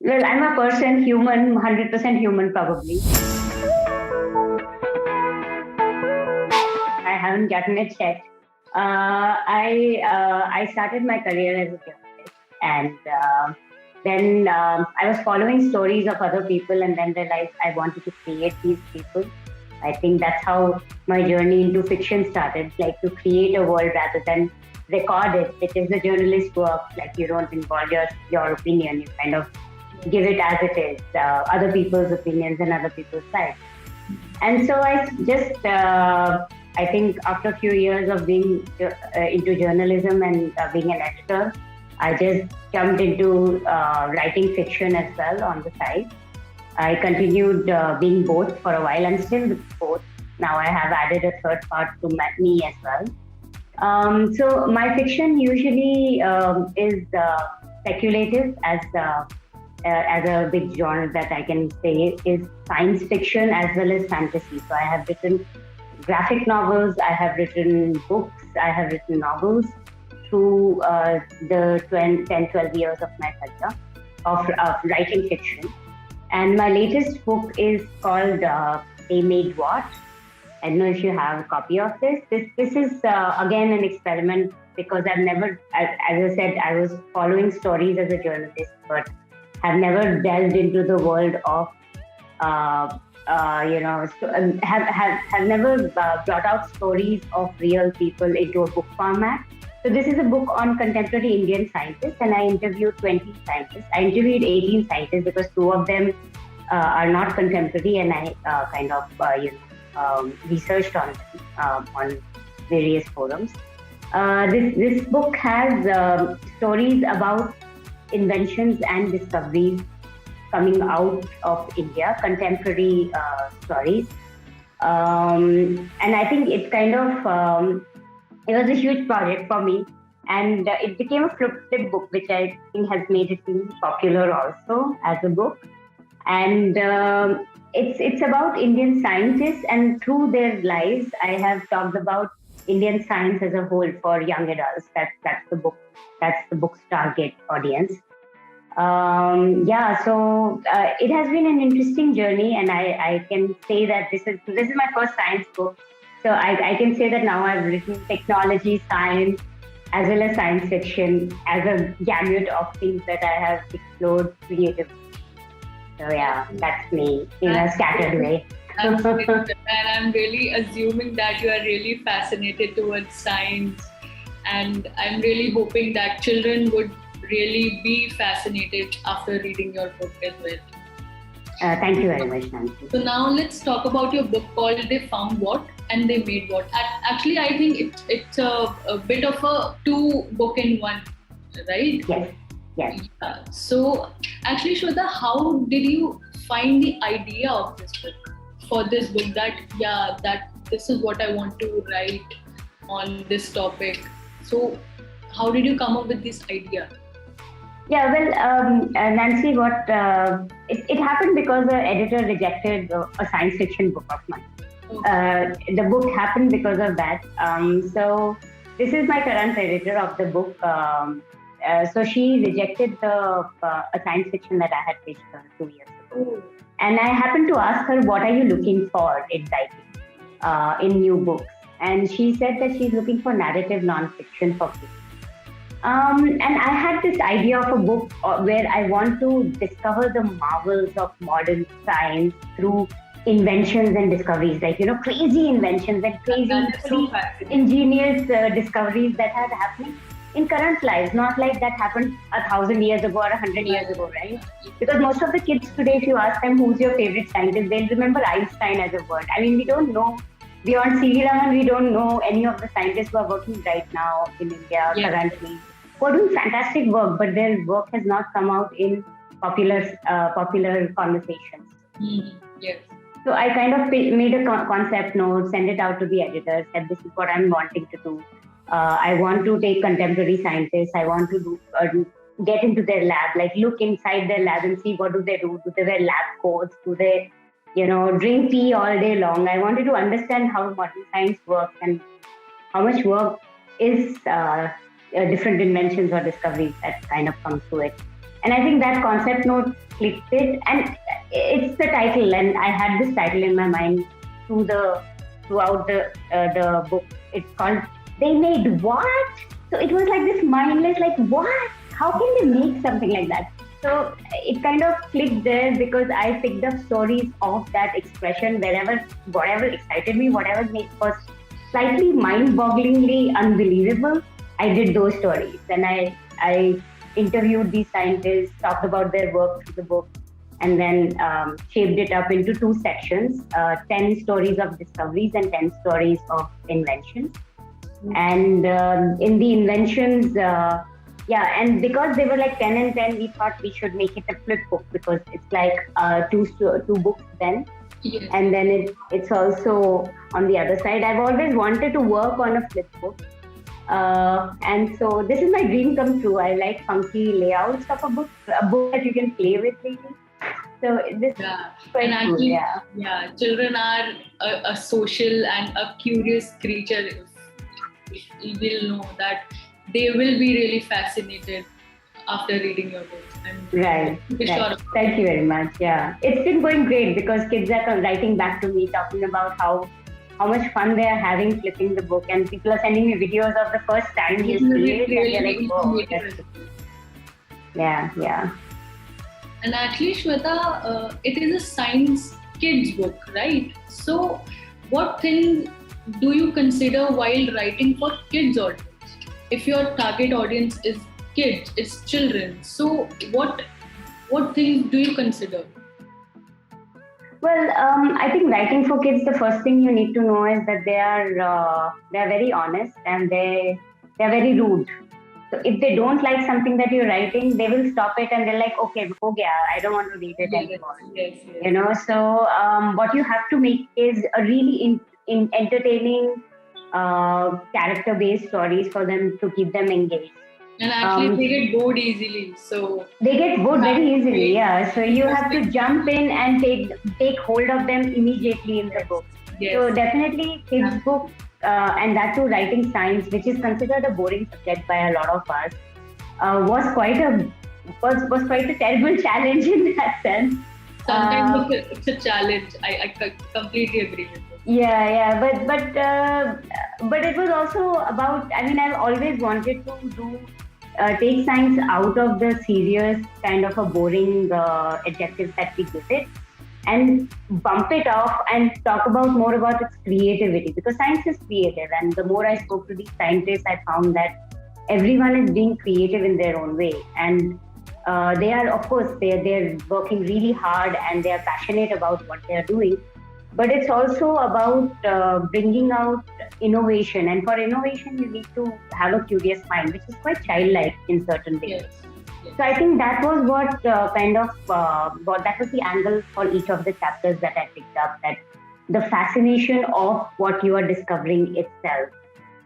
Well, I'm a person, human, 100% human, probably. I haven't gotten it yet. I started my career as a journalist, and then I was following stories of other people, and then realized I wanted to create these people. I think that's how my journey into fiction started, like to create a world rather than record it, which is the journalist work. Like you don't involve your opinion, you kind of give it as it is, other people's opinions and other people's sides. And so I just, I think after a few years of being into journalism and being an editor, I just jumped into writing fiction as well on the side. I continued being both for a while. I'm still with both. Now I have added a third part to me as well. So my fiction usually is speculative, as a big genre that I can say is science fiction as well as fantasy. So I have written graphic novels, I have written books, I have written novels through the 10, 12 years of my career of writing fiction. And my latest book is called They Made What. I don't know if you have a copy of this. This is again an experiment because I've never, as I said, I was following stories as a journalist, but have never delved into the world of, have never brought out stories of real people into a book format. So this is a book on contemporary Indian scientists, and I interviewed 20 scientists. I interviewed 18 scientists because two of them are not contemporary, and I researched on them on various forums. This book has stories about inventions and discoveries coming out of India, contemporary stories. And I think it kind of, it was a huge project for me. And it became a flip book, which I think has made it really popular also as a book. And it's about Indian scientists, and through their lives, I have talked about Indian science as a whole for young adults. That's the book. That's the book's target audience. So it has been an interesting journey, and I can say that this is my first science book. So I can say that now I've written technology, science, as well as science fiction as a gamut of things that I have explored creatively. So yeah, that's me in a scattered way. And I'm really assuming that you are really fascinated towards science, and I'm really hoping that children would really be fascinated after reading your book as well. Thank you very much, Nancy. So now let's talk about your book called They Found What and They Made What. Actually, I think it's a bit of a two book in one, right? Yes. Yes. Yeah. So actually, Shweta, how did you find the idea of this book? For this book, that this is what I want to write on this topic. So how did you come up with this idea? Yeah, well, Nancy, what it happened because the editor rejected a science fiction book of mine. Okay. The book happened because of that. So this is my current editor of the book. So she rejected a science fiction that I had pitched her 2 years ago. And I happened to ask her, what are you looking for in writing, in new books? And she said that she's looking for narrative non-fiction for kids. And I had this idea of a book where I want to discover the marvels of modern science through inventions and discoveries, like, crazy inventions and crazy ingenious discoveries that are happening in current lives, not like that happened 1,000 years ago or 100 years ago, right? Because most of the kids today, if you ask them who's your favorite scientist, they'll remember Einstein as a word. I mean, we don't know, beyond C.V. Raman, we don't know any of the scientists who are working right now in India currently, who are doing fantastic work, but their work has not come out in popular conversations. Yes. So I kind of made a concept note, sent it out to the editor, said this is what I'm wanting to do. I want to take contemporary scientists. I want to get into their lab, like look inside their lab and see what do they do. Do they wear lab coats? Do they, drink tea all day long? I wanted to understand how modern science works and how much work is different inventions or discoveries that kind of come through it. And I think that concept note clicked it, and it's the title, and I had this title in my mind throughout the book. It's called "They Made What?" So it was like this mindless, like what? How can they make something like that? So it kind of clicked there because I picked up stories of that expression whatever excited me, whatever was slightly mind-bogglingly unbelievable. I did those stories, and I interviewed these scientists, talked about their work through the book, and then shaped it up into 2 sections: 10 stories of discoveries and 10 stories of inventions. And in the inventions, and because they were like 10 and 10, we thought we should make it a flip book because it's like two books then. Yes. And then it's also on the other side. I've always wanted to work on a flip book. And so this is my dream come true. I like funky layouts of a book that you can play with really. So this is quite and cool. actually, children are a social and a curious creature. You will know that they will be really fascinated after reading your book. Right. Sure. Thank you very much. Yeah, it's been going great because kids are writing back to me talking about how much fun they are having flipping the book, and people are sending me videos of the first time you see it, and they're like, "Whoa, that's cool." Yeah. And actually, Shweta, it is a science kids book, right? So, what things do you consider while writing for kids audience? If your target audience is kids, it's children. So, what things do you consider? Well, I think writing for kids, the first thing you need to know is that they are very honest and they're very rude. So if they don't like something that you're writing, they will stop it and they're like, okay, ho gaya, I don't want to read it anymore. Yes. You know, so what you have to make is a really entertaining character-based stories for them to keep them engaged. And actually, they get bored easily. So they get bored very easily. Yeah. So you have to jump in and take hold of them immediately in the book. Yes. So definitely, kids' book, and that too, writing science, which is considered a boring subject by a lot of us, was quite a terrible challenge in that sense. Sometimes it's a challenge. I completely agree with you. Yeah, but it was also about. I mean, I've always wanted to take science out of the serious kind of a boring adjectives that we give it, and bump it off and talk about more about its creativity, because science is creative. And the more I spoke to these scientists, I found that everyone is being creative in their own way, and they are, of course, they're working really hard and they are passionate about what they are doing. But it's also about bringing out innovation, and for innovation you need to have a curious mind, which is quite childlike in certain ways. Yes. So I think that was what that was the angle for each of the chapters that I picked up, that the fascination of what you are discovering itself.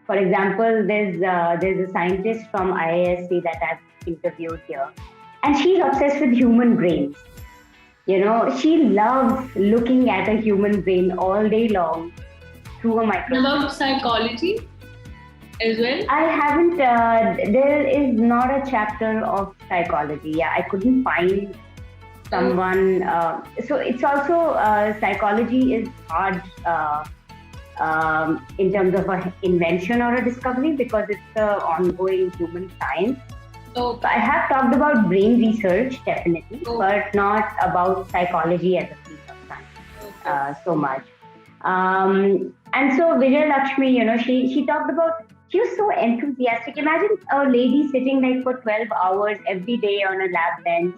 For example, there's a scientist from IISc that I've interviewed here, and she's obsessed with human brains. You know, she loves looking at a human brain all day long through a microscope. About psychology as well? I haven't, there is not a chapter of psychology. Yeah, I couldn't find someone. So it's also, psychology is hard in terms of an invention or a discovery, because it's an ongoing human science. Okay. So I have talked about brain research, definitely, Okay. but not about psychology as a field of science so much. And so Vijay Lakshmi, you know, she talked about, she was so enthusiastic. Imagine a lady sitting like for 12 hours every day on a lab bench,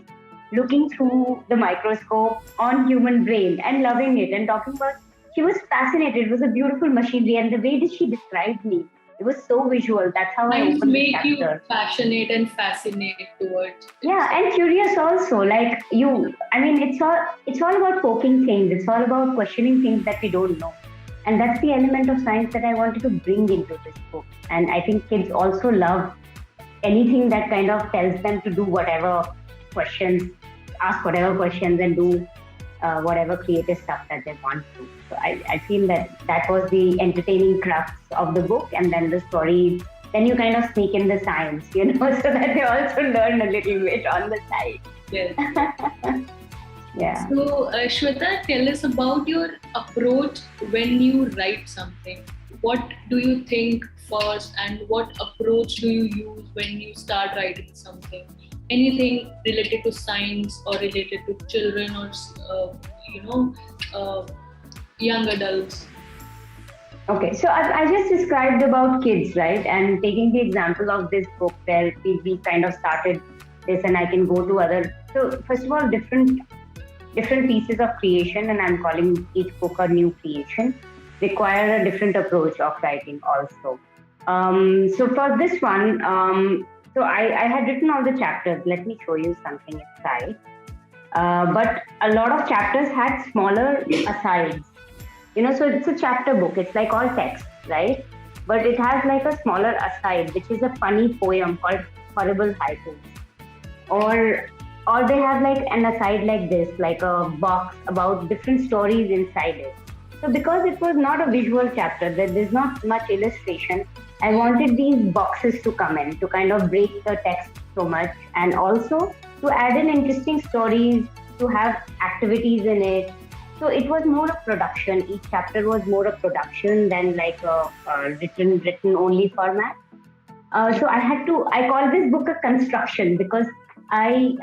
looking through the microscope on human brain and loving it and talking about, she was fascinated. It was a beautiful machinery, and the way that she described me, it was so visual. That's how I opened the make chapter. you passionate and fascinated towards. Yeah, and curious also. Like it's all about poking things. It's all about questioning things that we don't know. And that's the element of science that I wanted to bring into this book. And I think kids also love anything that kind of tells them to do whatever questions, ask whatever questions, and do whatever creative stuff that they want to. So I feel that was the entertaining crux of the book, and then the story then you kind of sneak in the science, so that they also learn a little bit on the side. Yes. Yeah. So, Shweta, tell us about your approach when you write something. What do you think first, and what approach do you use when you start writing something? Anything related to science or related to children or young adults? Okay, so I just described about kids, right? And taking the example of this book where we kind of started this, and I can go to other. So first of all, different pieces of creation, and I'm calling each book a new creation, require a different approach of writing also. So for this one, so I had written all the chapters. Let me show you something inside. But a lot of chapters had smaller asides. So it's a chapter book. It's like all text, right? But it has like a smaller aside, which is a funny poem called Horrible Haikus. Or they have like an aside like this, like a box about different stories inside it. So because it was not a visual chapter, there's not much illustration, I wanted these boxes to come in to kind of break the text so much, and also to add in interesting stories, to have activities in it. So it was more a production. Each chapter was more a production than like a written only format. So I call this book a construction, because each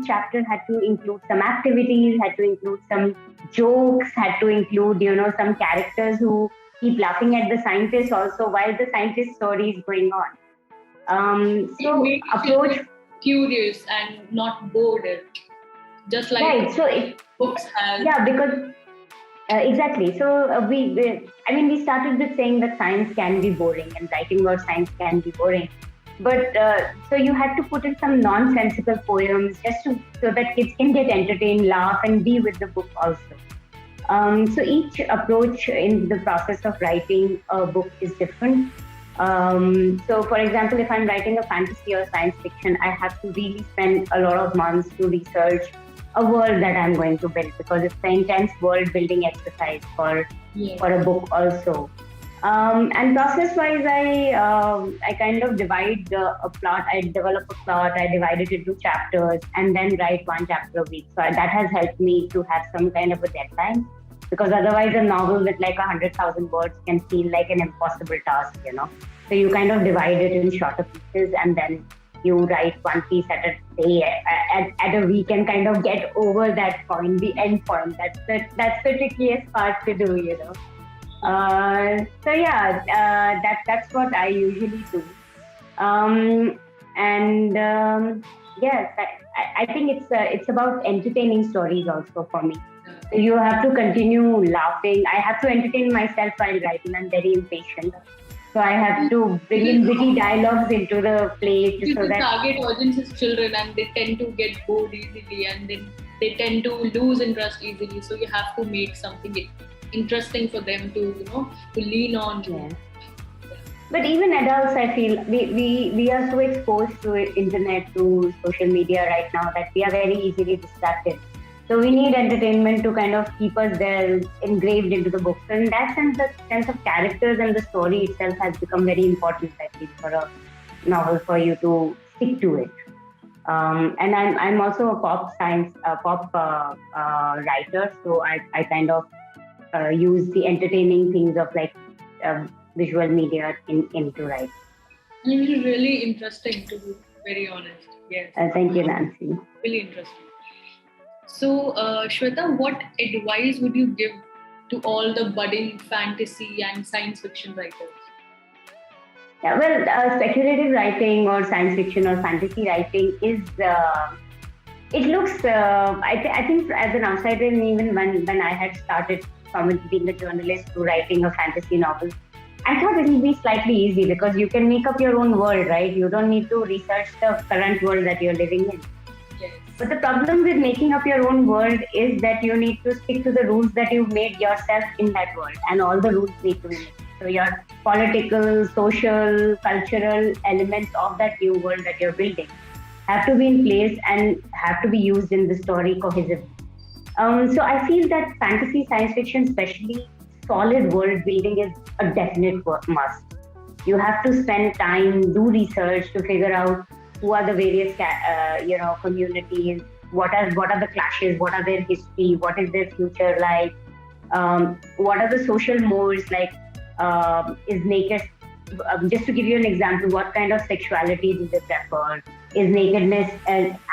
chapter had to include some activities, had to include some jokes, had to include, some characters who keep laughing at the scientists also while the scientist story is going on. So approach curious and not bored, just like right. So books have. Yeah, because exactly. So we started with saying that science can be boring and writing about science can be boring. But so you had to put in some nonsensical poems just so that kids can get entertained, laugh, and be with the book also. So each approach in the process of writing a book is different. So for example, if I'm writing a fantasy or science fiction, I have to really spend a lot of months to research a world that I'm going to build, because it's an intense world building exercise for a book also. And process-wise, I kind of divide a plot. I develop a plot. I divide it into chapters, and then write one chapter a week. So that has helped me to have some kind of a deadline, because otherwise a novel with like 100,000 words can feel like an impossible task. So you kind of divide it in shorter pieces, and then you write one piece at a day, at a week, and kind of get over that point, the end point. That's the trickiest part to do. So yeah, that's what I usually do. Yes, I think it's about entertaining stories also for me. So you have to continue laughing. I have to entertain myself while writing. I'm very impatient. So I have to bring in witty dialogues into the play. So the target audience is children, and they tend to get bored easily, and then they tend to lose interest easily. So you have to make something interesting for them to lean on. Yeah. But even adults, I feel we are so exposed to internet, to social media right now, that we are very easily distracted. So we need entertainment to kind of keep us there, engraved into the books. So in that sense, the sense of characters and the story itself has become very important, I think, for a novel, for you to stick to it. And I'm also a pop writer, so I kind of use the entertaining things of like visual media into writing. It is really interesting, to be very honest. Yes. Thank you, Nancy. Really interesting. So, Shweta, what advice would you give to all the budding fantasy and science fiction writers? Yeah, well, speculative writing or science fiction or fantasy writing is, it looks, I think as an outsider, and even when I had started from being a journalist to writing a fantasy novel, I thought it would be slightly easy, because you can make up your own world, right? You don't need to research the current world that you're living in. Yes. But the problem with making up your own world is that you need to stick to the rules that you've made yourself in that world, and all the rules need to be made. So your political, social, cultural elements of that new world that you're building have to be in place and have to be used in the story cohesively. So I feel that fantasy, science fiction, especially solid world building, is a definite must. You have to spend time, do research to figure out who are the various communities, what are the clashes, what are their history, what is their future like, what are the social mores like, is naked, just to give you an example, what kind of sexuality do they prefer, is nakedness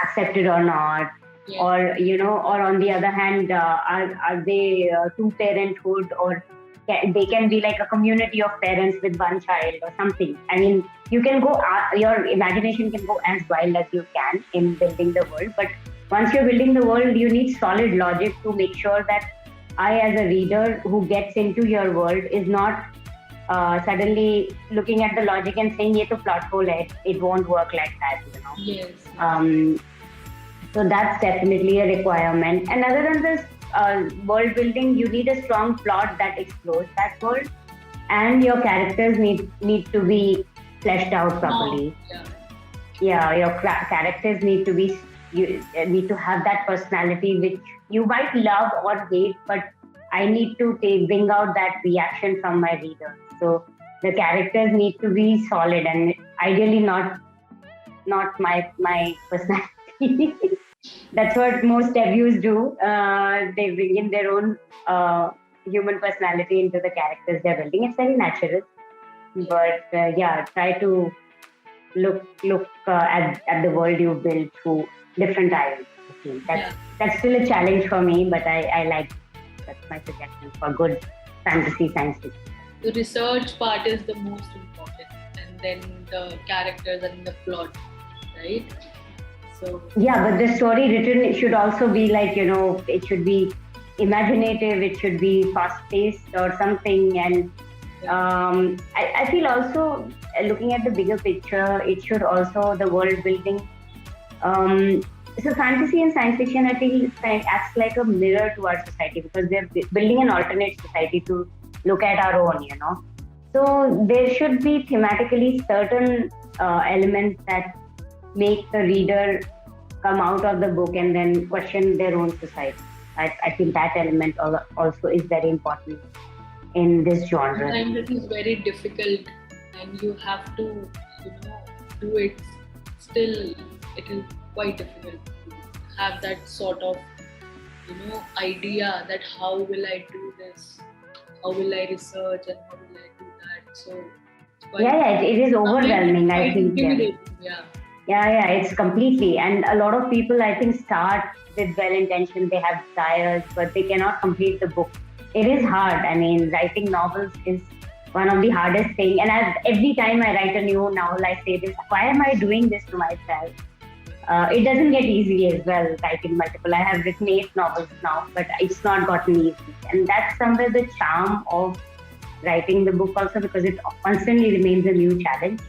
accepted or not, Yeah. or on the other hand, are they two parenthood, or they can be like a community of parents with one child or something. I mean, you can go, your imagination can go as wild as you can in building the world, but once you're building the world, you need solid logic to make sure that I, as a reader who gets into your world, is not suddenly looking at the logic and saying, "Ye to plot hole hai, it won't work like that," you know. Yes. So that's definitely a requirement. And other than this world building, you need a strong plot that explores that world, and your characters need to be fleshed out properly. Yeah, your characters need to be, you need to have that personality which you might love or hate, but I need to bring out that reaction from my reader. So the characters need to be solid, and ideally not my personality. That's what most debuts do. They bring in their own human personality into the characters they're building. It's very natural, but try to look at the world you build through different eyes. That's still a challenge for me, but I like it. That's my suggestion for good fantasy science fiction. The research part is the most important, and then the characters and the plot, right? So yeah, but the story written, it should also be like, it should be imaginative, it should be fast-paced or something. And I feel also, looking at the bigger picture, it should also, the world building. So fantasy and science fiction, I feel, acts like a mirror to our society, because they're building an alternate society to look at our own, So there should be thematically certain elements that make the reader come out of the book and then question their own society. I think that element also is very important in this genre. Sometimes it is very difficult, and you have to, do it. Still, it is quite difficult to have that sort of, idea that how will I do this, how will I research, and how will I do that. So it is overwhelming. I think. Yeah, it's completely. And a lot of people, I think, start with well-intentioned, they have desires, but they cannot complete the book. It is hard. I mean, writing novels is one of the hardest things. And every time I write a new novel, I say this, why am I doing this to myself? It doesn't get easy as well, writing multiple. I have written 8 novels now, but it's not gotten easy. And that's somewhere the charm of writing the book also, because it constantly remains a new challenge.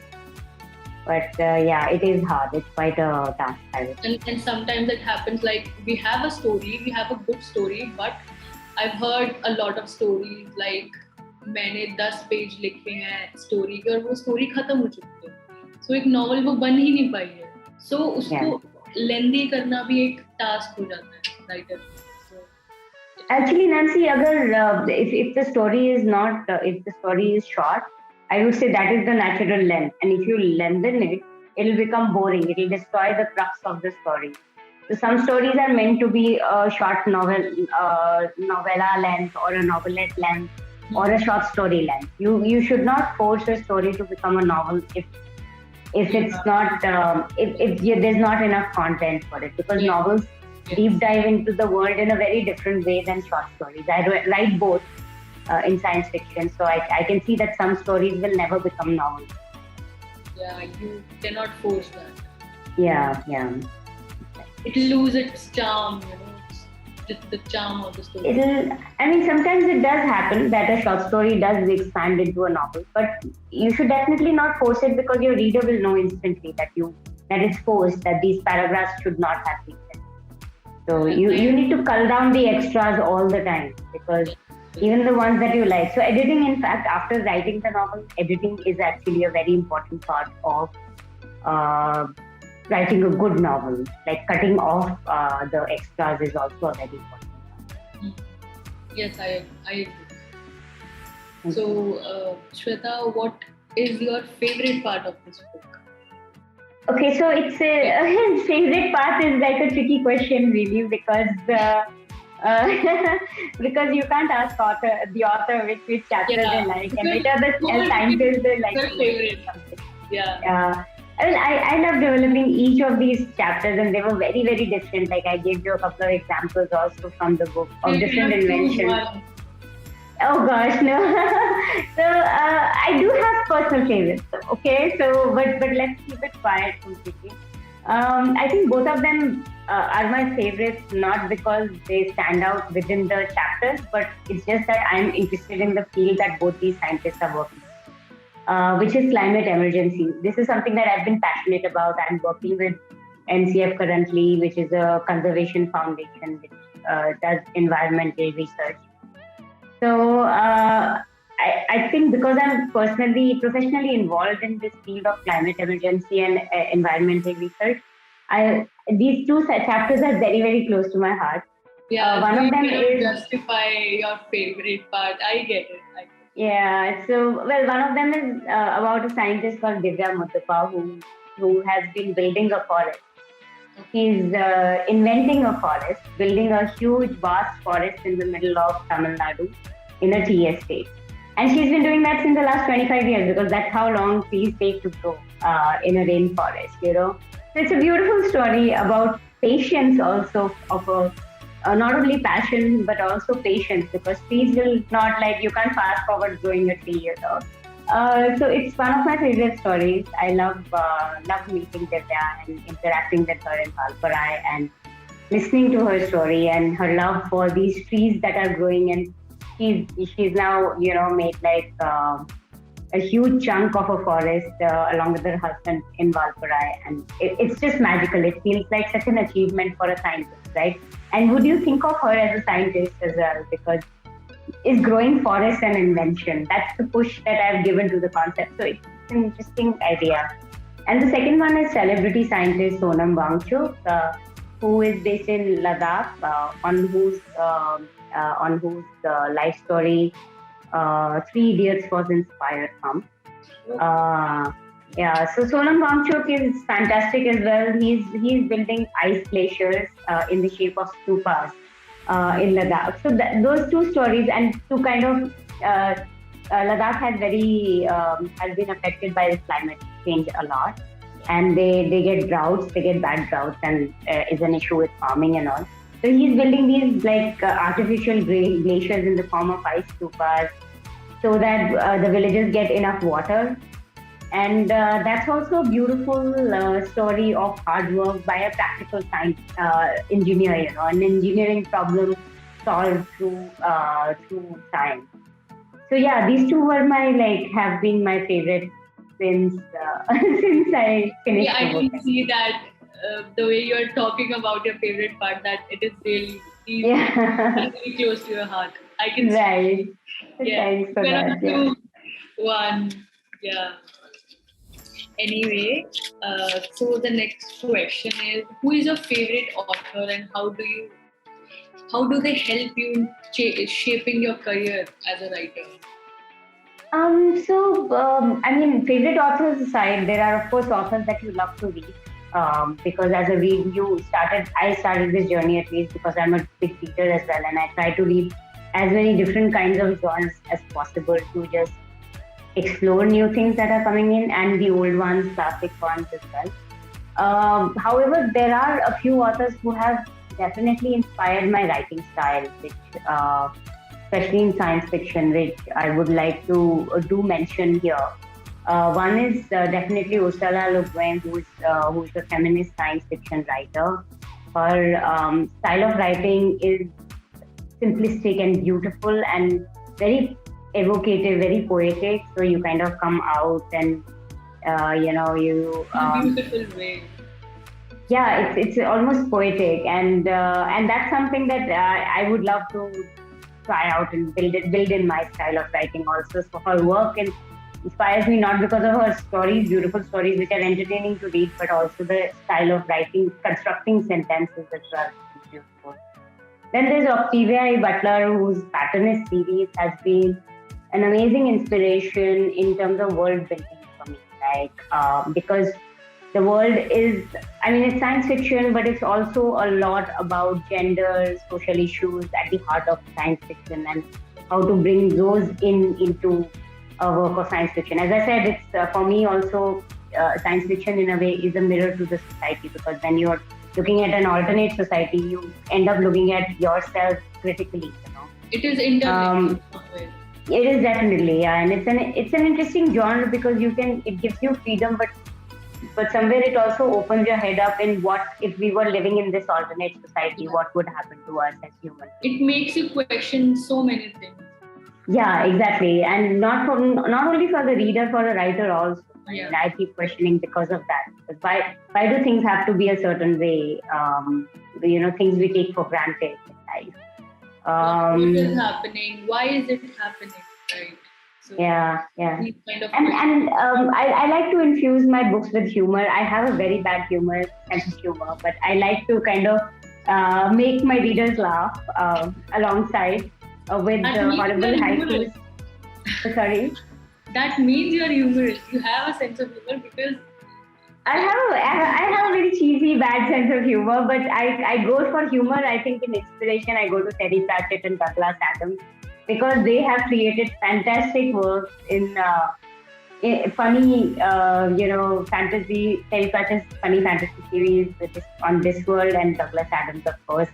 But it is hard. It's quite a task. And sometimes it happens like we have a story, we have a good story, but I've heard a lot of stories like मैंने 10 page लिखे हैं story के और वो story खत्म हो चुकी है. So एक नॉवल वो बन ही नहीं पाई है. So उसको लेंदी करना भी एक टास्क हो जाता है writer. Actually, Nancy, if the story is not, if the story is short, I would say that is the natural length. And if you lengthen it, it'll become boring. It'll destroy the crux of the story. So some stories are meant to be a short novella length, or a novelette length, or a short story length. You should not force a story to become a novel if it's not if there's not enough content for it, because novels deep dive into the world in a very different way than short stories. I write both in science fiction, so I can see that some stories will never become novels. Yeah, you cannot force that. Yeah. It'll lose its charm, the charm of the story. Sometimes it does happen that a short story does expand into a novel, but you should definitely not force it, because your reader will know instantly that it's forced, that these paragraphs should not have been there. So you need to cull down the extras all the time, because even the ones that you like. So editing, in fact, after writing the novel, editing is actually a very important part of writing a good novel. Like cutting off the extras is also a very important part. Yes, I agree. So, Shweta, what is your favorite part of this book? Okay, so it's a favorite part is like a tricky question, really, because because you can't ask the author which chapter they like, and which are the scientists they like. Their favorite. Yeah. I mean, I love developing each of these chapters, and they were very, very different. Like I gave you a couple of examples also from the book of different inventions. Oh gosh, no. So I do have personal favorites. Okay, so but let's keep it quiet completely. I think both of them are my favorites, not because they stand out within the chapters, but it's just that I'm interested in the field that both these scientists are working, which is climate emergency. This is something that I've been passionate about. I'm working with NCF currently, which is a conservation foundation which does environmental research. So I think because I'm professionally involved in this field of climate emergency and environmental research, these two chapters are very, very close to my heart. Yeah, one of them is justify your favorite part. I get it. Yeah. So one of them is about a scientist called Divya Muthappa who has been building a forest. He's inventing a forest, building a huge, vast forest in the middle of Tamil Nadu in a tea estate. And she's been doing that since the last 25 years because that's how long trees take to grow in a rainforest, So it's a beautiful story about patience also of not only passion but also patience, because trees will not, like, you can't fast forward growing a tree, So it's one of my favorite stories. I love meeting Divya and interacting with her in Valparai and listening to her story and her love for these trees that are growing. And she's now made like a huge chunk of a forest along with her husband in Valparai, and it's just magical. It feels like such an achievement for a scientist, right? And would you think of her as a scientist as well? Because is growing forests an invention? That's the push that I've given to the concept. So it's an interesting idea. And the second one is celebrity scientist Sonam Wangchuk, who is based in Ladakh, on whose life story Three Idiots was inspired from. So Sonam Wangchuk is fantastic as well. He's building ice glaciers in the shape of stupas in Ladakh. So those two stories, and to kind of Ladakh has been affected by this climate change a lot, and they get droughts, they get bad droughts, and is an issue with farming and all. So he's building these artificial glaciers in the form of ice stupas, so that the villagers get enough water. And that's also a beautiful story of hard work by a practical science engineer, an engineering problem solved through science. So yeah, these two were have been my favorite since since I finished. Yeah, I can see that the way you're talking about your favorite part, that it is really very close to your heart. I can see. Yeah. Thanks for that. One. Yeah. Anyway, so the next question is: who is your favorite author, and how do they help you in shaping your career as a writer? Favorite authors aside, there are of course authors that you love to read. Because as a read, I started this journey at least because I'm a big reader as well, and I try to read as many different kinds of genres as possible to just explore new things that are coming in, and the old ones, classic ones as well. However, there are a few authors who have definitely inspired my writing style, which especially in science fiction, which I would like to do mention here. One is definitely Ursula Le Guin, who's a feminist science fiction writer. Her style of writing is simplistic and beautiful and very evocative, very poetic. So you kind of come out and in a beautiful way. Yeah, it's almost poetic, and that's something that I would love to try out and build in my style of writing also. So her work inspires me not because of her stories, beautiful stories which are entertaining to read, but also the style of writing, constructing sentences as well. Beautiful. Then there's Octavia E. Butler, whose Patternist series has been an amazing inspiration in terms of world building for me. Because the world is, I mean, it's science fiction, but it's also a lot about gender, social issues at the heart of science fiction, and how to bring those into a work of science fiction. As I said, it's for me also science fiction in a way is a mirror to the society, because when you're looking at an alternate society, you end up looking at yourself critically. It is interlinked somewhere. It is definitely, yeah, and it's an interesting genre because it gives you freedom, but somewhere it also opens your head up in what if we were living in this alternate society, what would happen to us as humans. It makes you question so many things. Yeah, exactly, and not only for the reader, for the writer also. Yeah. I keep questioning because of that. Because why do things have to be a certain way? Things we take for granted in life. What is happening? Why is it happening? Right. So yeah. these kind of And I like to infuse my books with humor. I have a very bad sense of humor, but I like to kind of make my readers laugh alongside with the horrible haikus. Sorry. That means you're humorous. You have a sense of humor because I have a very cheesy, bad sense of humor, but I go for humor. I think in inspiration, I go to Terry Pratchett and Douglas Adams because they have created fantastic works in funny, fantasy. Terry Pratchett's funny fantasy series on Discworld, and Douglas Adams, of course,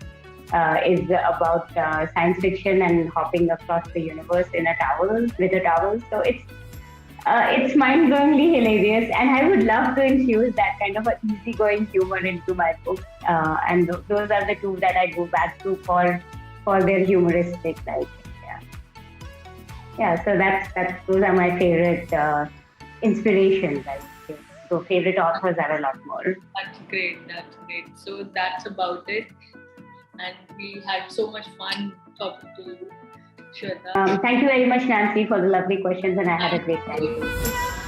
is about science fiction and hopping across the universe with a towel. So it's mind-blowingly hilarious, and I would love to infuse that kind of an easygoing humor into my book. And those are the two that I go back to for their humoristic, So those are my favorite inspirations. I would say. So favorite authors are a lot more. That's great. So that's about it, and we had so much fun talking to you. Shweta. Thank you very much, Nancy, for the lovely questions, and I had a great time.